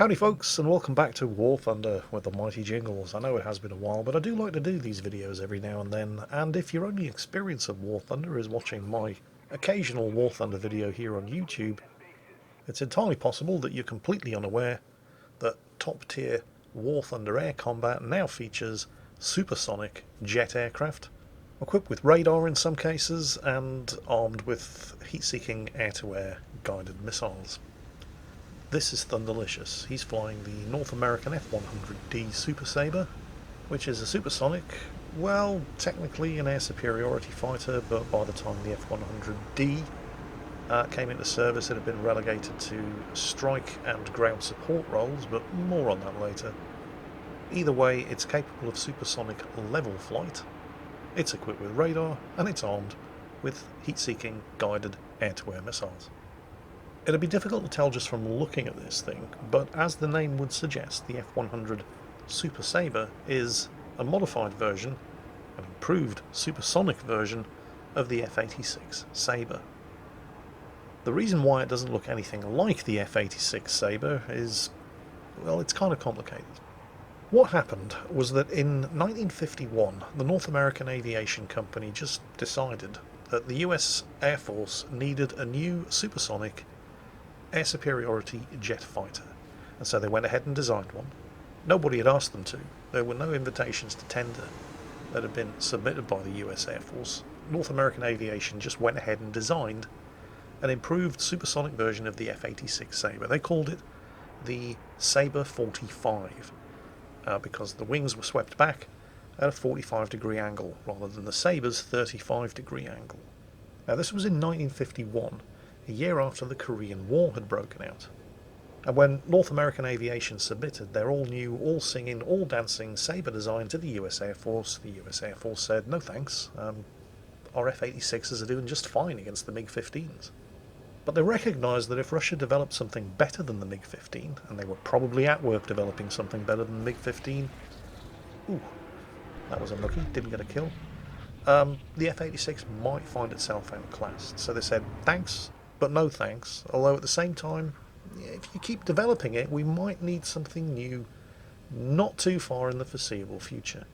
Howdy folks, and welcome back to War Thunder with the mighty Jingles. I know it has been a while, but I do like to do these videos every now and then, and if your only experience of War Thunder is watching my occasional War Thunder video here on YouTube, it's entirely possible that you're completely unaware that top-tier War Thunder air combat now features supersonic jet aircraft, equipped with radar in some cases, and armed with heat-seeking air-to-air guided missiles. This is Thunderlicious. He's flying the North American F-100D Super Sabre, which is a supersonic, well, technically an air superiority fighter, but by the time the F-100D came into service it had been relegated to strike and ground support roles, but more on that later. Either way, it's capable of supersonic level flight, it's equipped with radar, and it's armed with heat-seeking guided air-to-air missiles. It'd be difficult to tell just from looking at this thing, but as the name would suggest, the F-100 Super Sabre is a modified version, an improved supersonic version of the F-86 Sabre. The reason why it doesn't look anything like the F-86 Sabre is, well, it's kind of complicated. What happened was that in 1951, the North American Aviation Company just decided that the US Air Force needed a new supersonic air superiority jet fighter, and so they went ahead and designed one. Nobody had asked them to. There were no invitations to tender that had been submitted by the US Air Force. North American Aviation just went ahead and designed an improved supersonic version of the F-86 Sabre. They called it the Sabre 45 because the wings were swept back at a 45-degree angle rather than the Sabre's 35-degree angle. Now this was in 1951, a year after the Korean War had broken out. And when North American Aviation submitted their all-new, all-singing, all-dancing Sabre design to the US Air Force, the US Air Force said, no thanks, our F-86s are doing just fine against the MiG-15s. But they recognised that if Russia developed something better than the MiG-15, and they were probably at work developing something better than the MiG-15, ooh, that was unlucky, didn't get a kill, the F-86 might find itself outclassed. So they said, thanks, but no thanks, although at the same time, if you keep developing it, we might need something new not too far in the foreseeable future.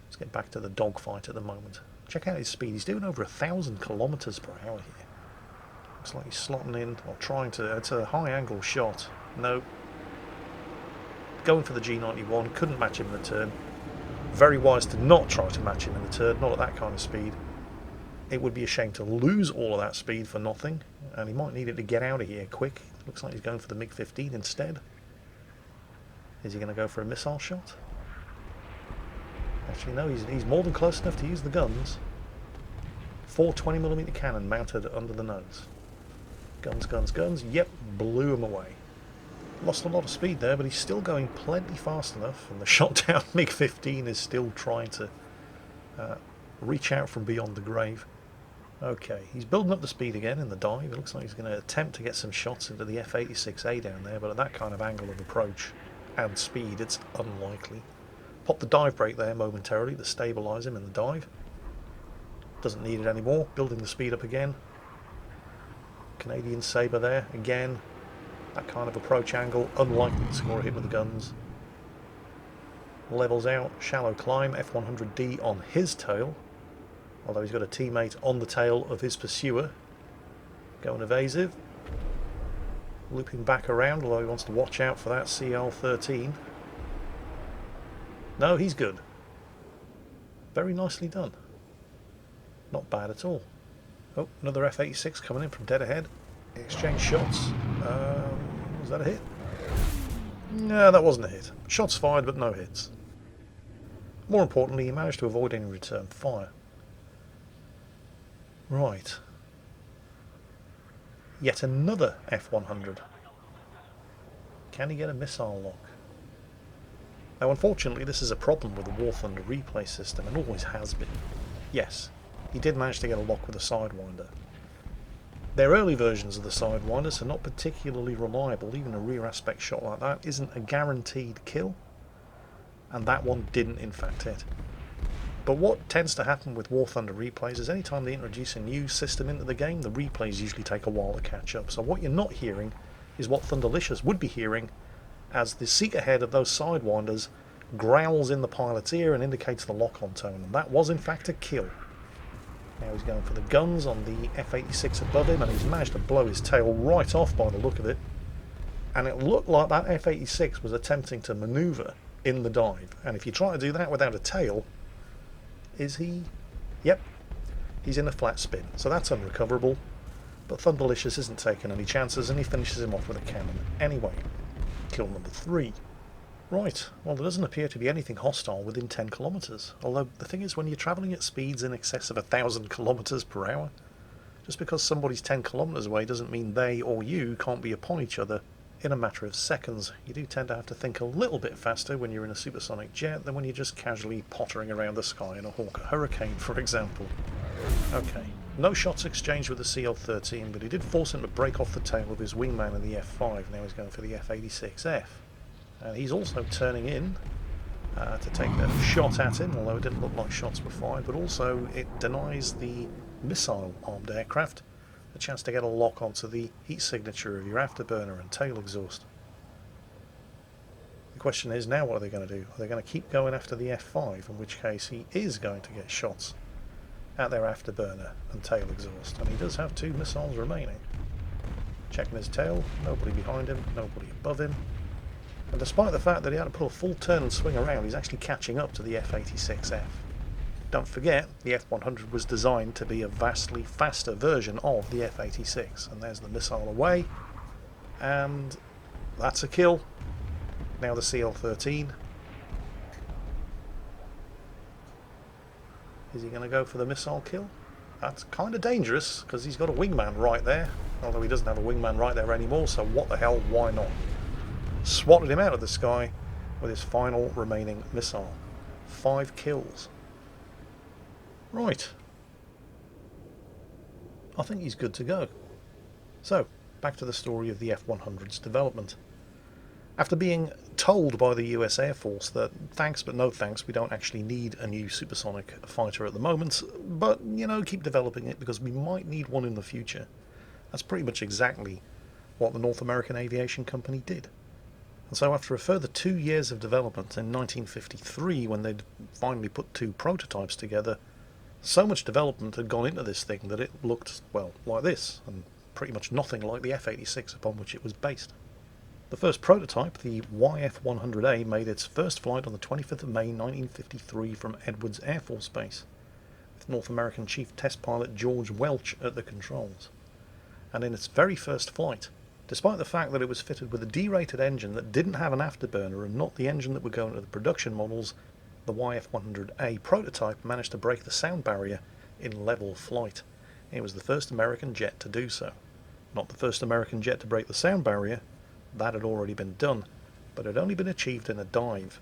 Let's get back to the dogfight at the moment. Check out his speed, he's doing over 1,000 kilometers per hour here. Looks like he's slotting in, or trying to, it's a high angle shot. No. Going for the G91, couldn't match him in the turn. Very wise to not try to match him in the turn, not at that kind of speed. It would be a shame to lose all of that speed for nothing, and he might need it to get out of here quick. Looks like he's going for the MiG-15 instead. Is he going to go for a missile shot? Actually no, he's more than close enough to use the guns. 4 20mm cannon mounted under the nose. Guns, guns, guns. Yep, blew him away. Lost a lot of speed there, but he's still going plenty fast enough, and the shot down MiG-15 is still trying to reach out from beyond the grave. Okay, he's building up the speed again in the dive. It looks like he's going to attempt to get some shots into the F-86A down there, but at that kind of angle of approach and speed, it's unlikely. Pop the dive brake there momentarily to stabilise him in the dive. Doesn't need it anymore. Building the speed up again. Canadian Sabre there again. That kind of approach angle, unlikely to score a hit with the guns. Levels out, shallow climb, F-100D on his tail. Although he's got a teammate on the tail of his pursuer. Going evasive. Looping back around, although he wants to watch out for that CL-13. No, he's good. Very nicely done. Not bad at all. Oh, another F-86 coming in from dead ahead. Exchange shots. Was that a hit? No, that wasn't a hit. Shots fired, but no hits. More importantly, he managed to avoid any return fire. Right. Yet another F-100. Can he get a missile lock? Now, unfortunately, this is a problem with the War Thunder replay system, and always has been. Yes, he did manage to get a lock with a Sidewinder. Their early versions of the Sidewinders are not particularly reliable. Even a rear aspect shot like that isn't a guaranteed kill, and that one didn't in fact hit. But what tends to happen with War Thunder replays is anytime they introduce a new system into the game, the replays usually take a while to catch up. So what you're not hearing is what Thunderlicious would be hearing as the seeker head of those sidewinders growls in the pilot's ear and indicates the lock-on tone, and that was in fact a kill. Now he's going for the guns on the F-86 above him, and he's managed to blow his tail right off by the look of it. And it looked like that F-86 was attempting to manoeuvre in the dive. And if you try to do that without a tail, is he? Yep, he's in a flat spin. So that's unrecoverable. But Thunderlicious isn't taking any chances, and he finishes him off with a cannon anyway. Kill number 3. Right, well, there doesn't appear to be anything hostile within 10 kilometres. Although the thing is, when you're travelling at speeds in excess of 1,000 kilometres per hour, just because somebody's 10 kilometres away doesn't mean they or you can't be upon each other in a matter of seconds. You do tend to have to think a little bit faster when you're in a supersonic jet than when you're just casually pottering around the sky in a Hawker Hurricane, for example. Okay, no shots exchanged with the CL-13, but he did force him to break off the tail of his wingman in the F-5. Now he's going for the F-86F. And he's also turning in to take a shot at him, although it didn't look like shots were fired, but also it denies the missile-armed aircraft a chance to get a lock onto the heat signature of your afterburner and tail exhaust. The question is, now what are they going to do? Are they going to keep going after the F-5, in which case he is going to get shots at their afterburner and tail exhaust, and he does have 2 missiles remaining. Checking his tail, nobody behind him, nobody above him. And despite the fact that he had to pull a full turn and swing around, he's actually catching up to the F-86F. Don't forget, the F-100 was designed to be a vastly faster version of the F-86. And there's the missile away. And that's a kill. Now the CL-13. Is he going to go for the missile kill? That's kind of dangerous, because he's got a wingman right there. Although he doesn't have a wingman right there anymore, so what the hell, why not? Swatted him out of the sky with his final remaining missile. 5 kills. Right. I think he's good to go. So, back to the story of the F-100's development. After being told by the US Air Force that thanks but no thanks, we don't actually need a new supersonic fighter at the moment, but, you know, keep developing it because we might need one in the future. That's pretty much exactly what the North American Aviation Company did. And so after a further 2 years of development in 1953, when they'd finally put 2 prototypes together, so much development had gone into this thing that it looked, well, like this, and pretty much nothing like the F-86 upon which it was based. The first prototype, the YF-100A, made its first flight on the 25th of May 1953 from Edwards Air Force Base, with North American Chief Test Pilot George Welch at the controls. And in its very first flight, despite the fact that it was fitted with a D-rated engine that didn't have an afterburner and not the engine that would go into the production models, the YF-100A prototype managed to break the sound barrier in level flight. It was the first American jet to do so. Not the first American jet to break the sound barrier, that had already been done, but had only been achieved in a dive.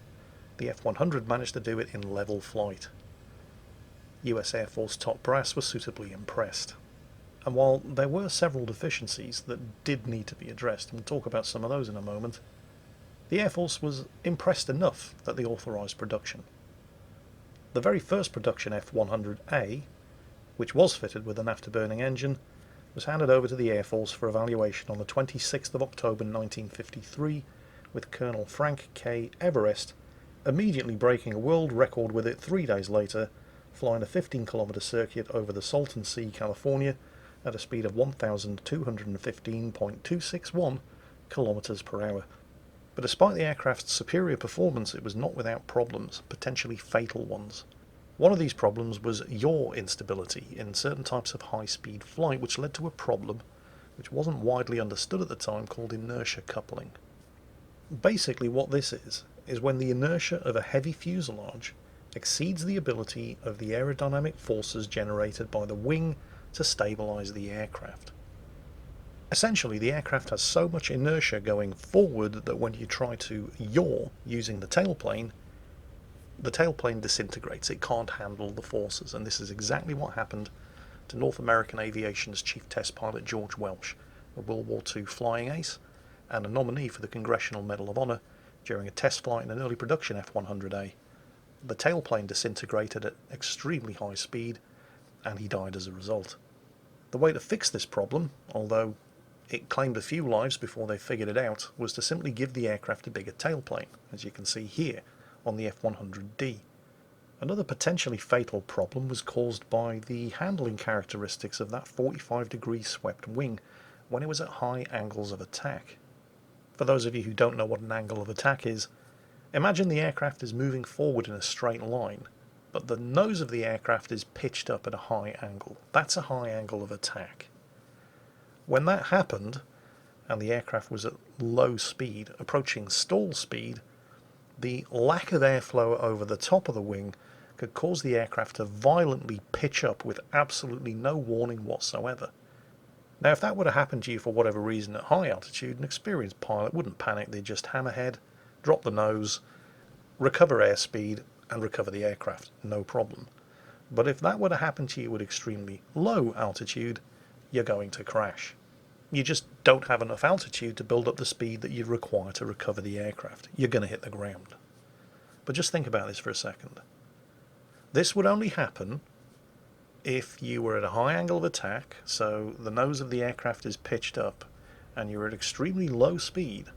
The F-100 managed to do it in level flight. US Air Force top brass was suitably impressed. And while there were several deficiencies that did need to be addressed, and we'll talk about some of those in a moment, the Air Force was impressed enough that they authorised production. The very first production F-100A, which was fitted with an afterburning engine, was handed over to the Air Force for evaluation on the 26th of October 1953, with Colonel Frank K. Everest immediately breaking a world record with it 3 days later, flying a 15-kilometre circuit over the Salton Sea, California, at a speed of 1,215.261 kilometers per hour. But despite the aircraft's superior performance, it was not without problems, potentially fatal ones. One of these problems was yaw instability in certain types of high-speed flight, which led to a problem which wasn't widely understood at the time called inertia coupling. Basically what this is when the inertia of a heavy fuselage exceeds the ability of the aerodynamic forces generated by the wing to stabilize the aircraft. Essentially, the aircraft has so much inertia going forward that when you try to yaw using the tailplane disintegrates. It can't handle the forces, and this is exactly what happened to North American Aviation's Chief Test Pilot George Welch, a World War II flying ace and a nominee for the Congressional Medal of Honor during a test flight in an early production F-100A. The tailplane disintegrated at extremely high speed, and he died as a result. The way to fix this problem, although it claimed a few lives before they figured it out, was to simply give the aircraft a bigger tailplane, as you can see here on the F-100D. Another potentially fatal problem was caused by the handling characteristics of that 45-degree swept wing when it was at high angles of attack. For those of you who don't know what an angle of attack is, imagine the aircraft is moving forward in a straight line, but the nose of the aircraft is pitched up at a high angle. That's a high angle of attack. When that happened, and the aircraft was at low speed, approaching stall speed, the lack of airflow over the top of the wing could cause the aircraft to violently pitch up with absolutely no warning whatsoever. Now, if that were to happen to you for whatever reason at high altitude, an experienced pilot wouldn't panic. They'd just hammerhead, drop the nose, recover airspeed, and recover the aircraft. No problem. But if that were to happen to you at extremely low altitude, you're going to crash. You just don't have enough altitude to build up the speed that you require to recover the aircraft. You're going to hit the ground. But just think about this for a second. This would only happen if you were at a high angle of attack, so the nose of the aircraft is pitched up, and you're at extremely low speed,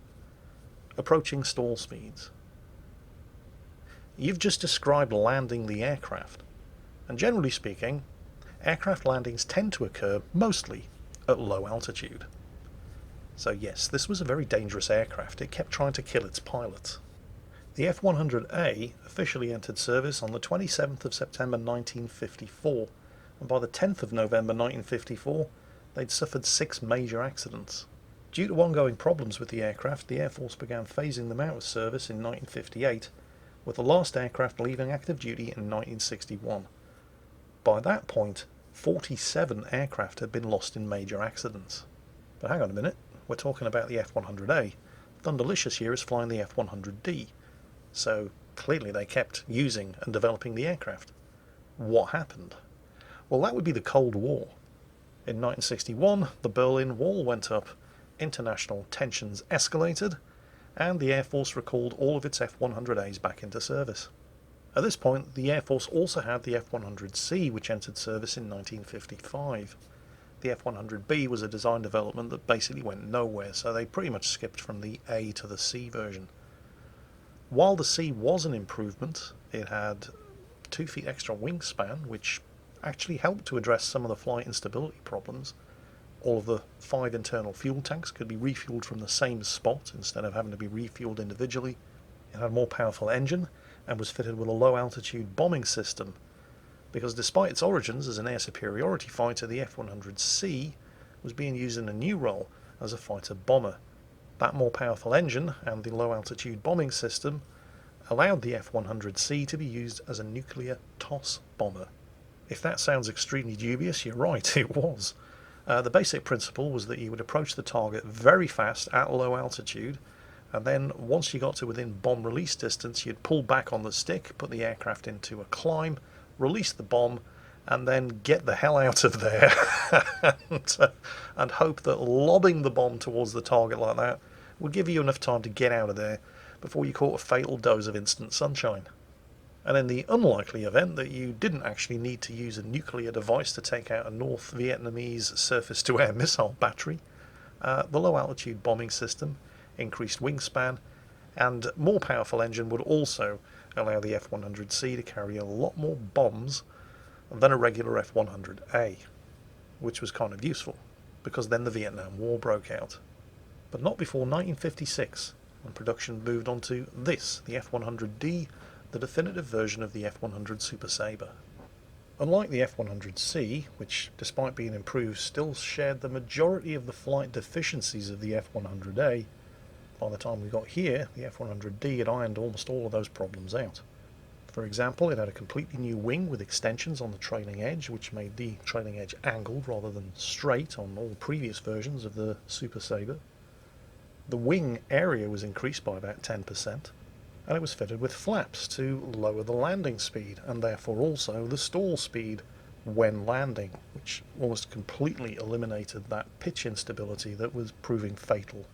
approaching stall speeds. You've just described landing the aircraft, and generally speaking, aircraft landings tend to occur mostly at low altitude. So yes, this was a very dangerous aircraft. It kept trying to kill its pilots. The F-100A officially entered service on the 27th of September 1954, and by the 10th of November 1954, they'd suffered 6 major accidents. Due to ongoing problems with the aircraft, the Air Force began phasing them out of service in 1958, with the last aircraft leaving active duty in 1961. By that point, 47 aircraft had been lost in major accidents. But hang on a minute, we're talking about the F-100A. Thunderlicious here is flying the F-100D. So clearly they kept using and developing the aircraft. What happened? Well, that would be the Cold War. In 1961, the Berlin Wall went up, international tensions escalated, and the Air Force recalled all of its F-100As back into service. At this point, the Air Force also had the F-100C, which entered service in 1955. The F-100B was a design development that basically went nowhere, so they pretty much skipped from the A to the C version. While the C was an improvement, it had 2 feet extra wingspan, which actually helped to address some of the flight instability problems. All of the 5 internal fuel tanks could be refueled from the same spot instead of having to be refueled individually. It had a more powerful engine and was fitted with a low-altitude bombing system, because despite its origins as an air superiority fighter, the F-100C was being used in a new role as a fighter-bomber. That more powerful engine and the low-altitude bombing system allowed the F-100C to be used as a nuclear toss bomber. If that sounds extremely dubious, you're right, it was. The basic principle was that you would approach the target very fast at low altitude, and then once you got to within bomb release distance, you'd pull back on the stick, put the aircraft into a climb, release the bomb, and then get the hell out of there and hope that lobbing the bomb towards the target like that would give you enough time to get out of there before you caught a fatal dose of instant sunshine. And in the unlikely event that you didn't actually need to use a nuclear device to take out a North Vietnamese surface-to-air missile battery, the low-altitude bombing system, increased wingspan, and more powerful engine would also allow the F-100C to carry a lot more bombs than a regular F-100A, which was kind of useful, because then the Vietnam War broke out. But not before 1956, when production moved on to this, the F-100D, the definitive version of the F-100 Super Sabre. Unlike the F-100C, which, despite being improved, still shared the majority of the flight deficiencies of the F-100A, by the time we got here, the F-100D had ironed almost all of those problems out. For example, it had a completely new wing with extensions on the trailing edge, which made the trailing edge angled rather than straight on all previous versions of the Super Sabre. The wing area was increased by about 10%, and it was fitted with flaps to lower the landing speed, and therefore also the stall speed when landing, which almost completely eliminated that pitch instability that was proving fatal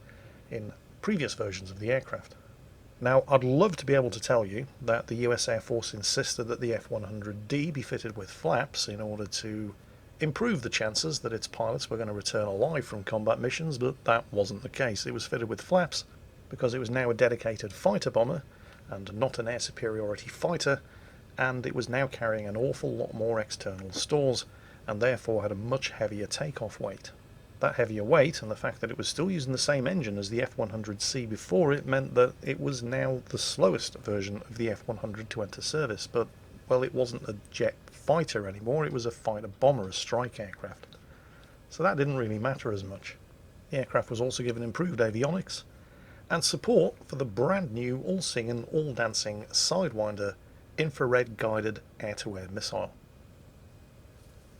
in previous versions of the aircraft. Now, I'd love to be able to tell you that the US Air Force insisted that the F-100D be fitted with flaps in order to improved the chances that its pilots were going to return alive from combat missions, but that wasn't the case. It was fitted with flaps because it was now a dedicated fighter bomber and not an air superiority fighter, and it was now carrying an awful lot more external stores and therefore had a much heavier takeoff weight. That heavier weight and the fact that it was still using the same engine as the F-100C before it meant that it was now the slowest version of the F-100 to enter service, but, well, it wasn't a jet fighter anymore, it was a fighter bomber, a strike aircraft. So that didn't really matter as much. The aircraft was also given improved avionics and support for the brand new, all-singing, all-dancing Sidewinder infrared-guided air-to-air missile.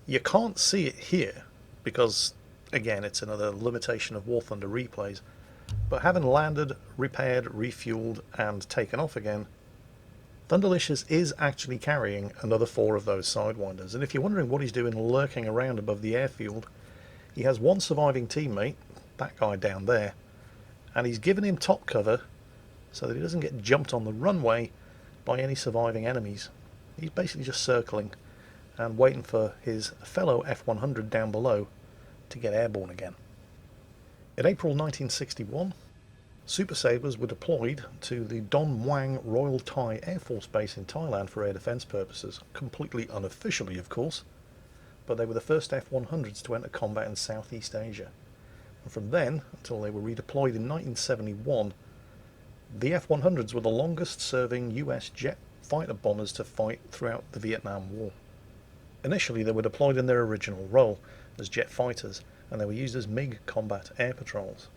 You can't see it here because, again, it's another limitation of War Thunder replays, but having landed, repaired, refueled, and taken off again, Thunderlicious is actually carrying another 4 of those Sidewinders, and if you're wondering what he's doing lurking around above the airfield, he has one surviving teammate, that guy down there, and he's given him top cover so that he doesn't get jumped on the runway by any surviving enemies. He's basically just circling and waiting for his fellow F-100 down below to get airborne again. In April 1961, Super Sabres were deployed to the Don Muang Royal Thai Air Force Base in Thailand for air defence purposes, completely unofficially of course, but they were the first F-100s to enter combat in Southeast Asia. And from then, until they were redeployed in 1971, the F-100s were the longest serving US jet fighter bombers to fight throughout the Vietnam War. Initially they were deployed in their original role as jet fighters, and they were used as MiG combat air patrols.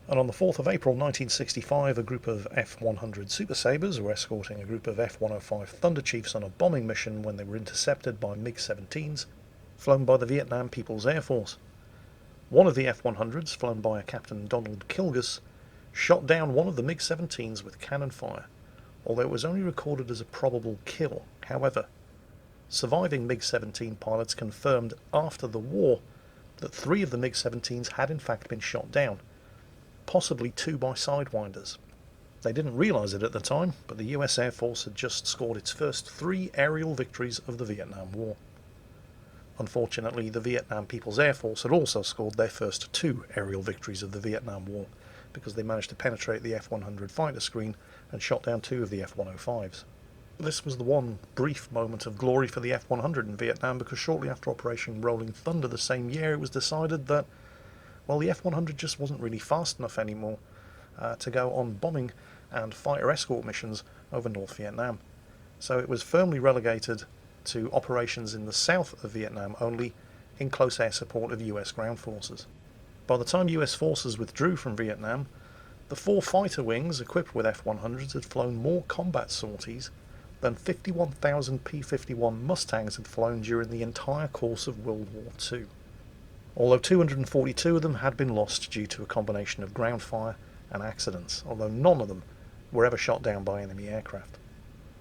And on the 4th of April 1965, a group of F-100 Super Sabres were escorting a group of F-105 Thunder Chiefs on a bombing mission when they were intercepted by MiG-17s, flown by the Vietnam People's Air Force. One of the F-100s, flown by a Captain Donald Kilgus, shot down one of the MiG-17s with cannon fire, although it was only recorded as a probable kill. However, surviving MiG-17 pilots confirmed after the war that 3 of the MiG-17s had in fact been shot down, possibly 2 by Sidewinders. They didn't realise it at the time, but the US Air Force had just scored its first 3 aerial victories of the Vietnam War. Unfortunately, the Vietnam People's Air Force had also scored their first 2 aerial victories of the Vietnam War, because they managed to penetrate the F-100 fighter screen and shot down 2 of the F-105s. This was the one brief moment of glory for the F-100 in Vietnam, because shortly after Operation Rolling Thunder the same year it was decided that, well, the F-100 just wasn't really fast enough anymore to go on bombing and fighter escort missions over North Vietnam. So it was firmly relegated to operations in the south of Vietnam only, in close air support of US ground forces. By the time US forces withdrew from Vietnam, the 4 fighter wings equipped with F-100s had flown more combat sorties than 51,000 P-51 Mustangs had flown during the entire course of World War II. Although 242 of them had been lost due to a combination of ground fire and accidents, although none of them were ever shot down by enemy aircraft.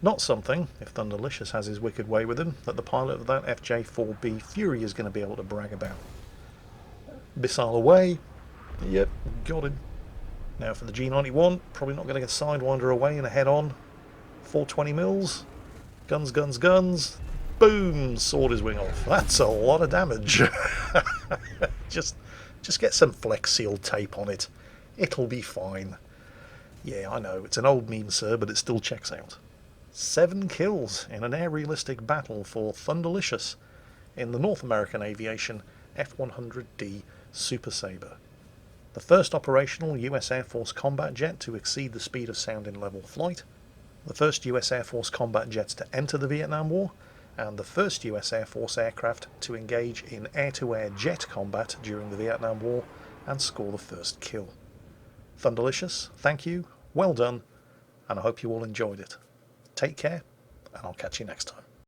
Not something, if Thunderlicious has his wicked way with him, that the pilot of that FJ-4B Fury is going to be able to brag about. Missile away. Yep, got him. Now for the G91, probably not going to get Sidewinder away in a head-on. 420 mils. Guns, guns, guns. Boom! Sawed his wing off. That's a lot of damage. just get some Flex Seal tape on it. It'll be fine. Yeah, I know, it's an old meme, sir, but it still checks out. 7 kills in an air-realistic battle for Thunderlicious in the North American Aviation F-100D Super Sabre. The first operational US Air Force combat jet to exceed the speed of sound in level flight, the first US Air Force combat jets to enter the Vietnam War, and the first US Air Force aircraft to engage in air-to-air jet combat during the Vietnam War and score the first kill. Thunderlicious, thank you, well done, and I hope you all enjoyed it. Take care, and I'll catch you next time.